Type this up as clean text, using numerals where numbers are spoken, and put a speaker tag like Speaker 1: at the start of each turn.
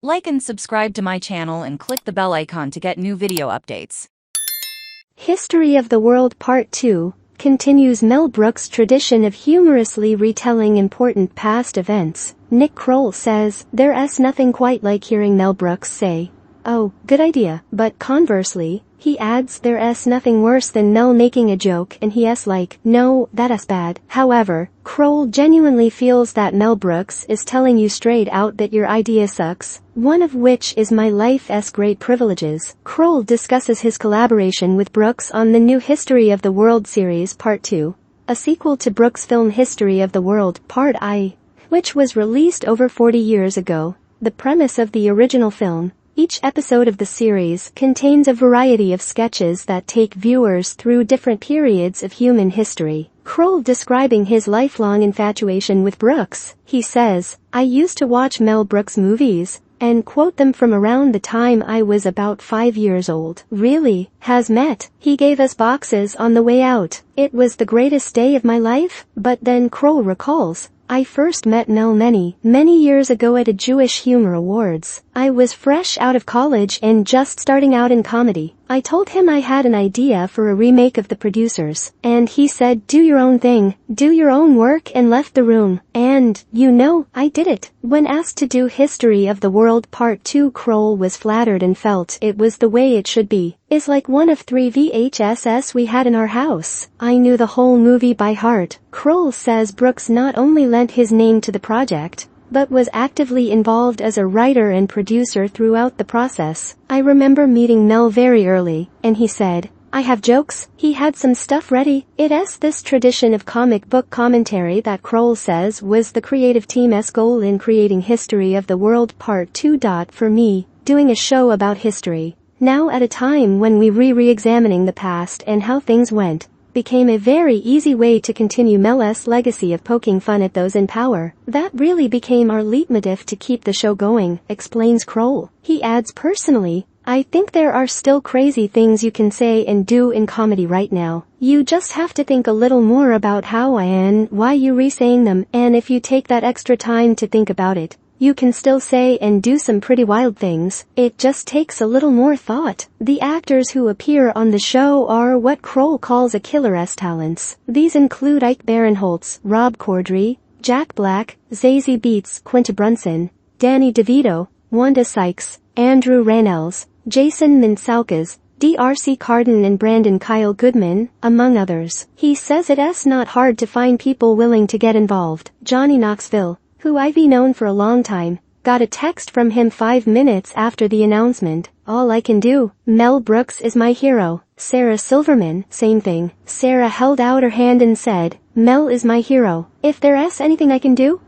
Speaker 1: Like and subscribe to my channel and click the bell icon to get new video updates.
Speaker 2: History of the World Part 2 continues Mel Brooks' tradition of humorously retelling important past events. Nick Kroll says, "There's nothing quite like hearing Mel Brooks say, 'Oh, good idea,' but conversely, he adds there's nothing worse than Mel making a joke and he's like, 'No, that's bad.'" However, Kroll genuinely feels that Mel Brooks is telling you straight out that your idea sucks, one of which is my life's great privileges. Kroll discusses his collaboration with Brooks on the new History of the World series Part 2, a sequel to Brooks' film History of the World Part I, which was released over 40 years ago. The premise of the original film: each episode of the series contains a variety of sketches that take viewers through different periods of human history. Kroll describing his lifelong infatuation with Brooks, he says, "I used to watch Mel Brooks movies and quote them from around the time I was about 5 years old. Really, has met. He gave us boxes on the way out. It was the greatest day of my life." But then Kroll recalls, "I first met Mel many years ago at a Jewish Humor Awards. I was fresh out of college and just starting out in comedy. I told him I had an idea for a remake of The Producers, and he said, 'Do your own thing, do your own work,' and left the room. And, I did it." When asked to do History of the World Part 2, Kroll was flattered and felt it was the way it should be. "Is like one of 3 VHSs we had in our house. I knew the whole movie by heart." Kroll says Brooks not only lent his name to the project, but was actively involved as a writer and producer throughout the process. "I remember meeting Mel very early, and he said, 'I have jokes.' He had some stuff ready." It's this tradition of comic book commentary that Kroll says was the creative team's goal in creating History of the World Part 2. For me, doing a show about history, now at a time when we re-examining the past and how things went, became a very easy way to continue Mel's legacy of poking fun at those in power. "That really became our leitmotif to keep the show going," explains Kroll. He adds, "Personally, I think there are still crazy things you can say and do in comedy right now. You just have to think a little more about how and why you re-saying them, and if you take that extra time to think about it, you can still say and do some pretty wild things. It just takes a little more thought." The actors who appear on the show are what Kroll calls a killer's talents. These include Ike Barinholtz, Rob Corddry, Jack Black, Zazie Beetz, Quinta Brunson, Danny DeVito, Wanda Sykes, Andrew Rannells, Jason Mantzoukas, D.R.C. Carden and Brandon Kyle Goodman, among others. He says it's not hard to find people willing to get involved. Johnny Knoxville, who I've known for a long time, got a text from him 5 minutes after the announcement. "All I can do. Mel Brooks is my hero." Sarah Silverman, same thing. Sarah held out her hand and said, "Mel is my hero. If there's anything I can do,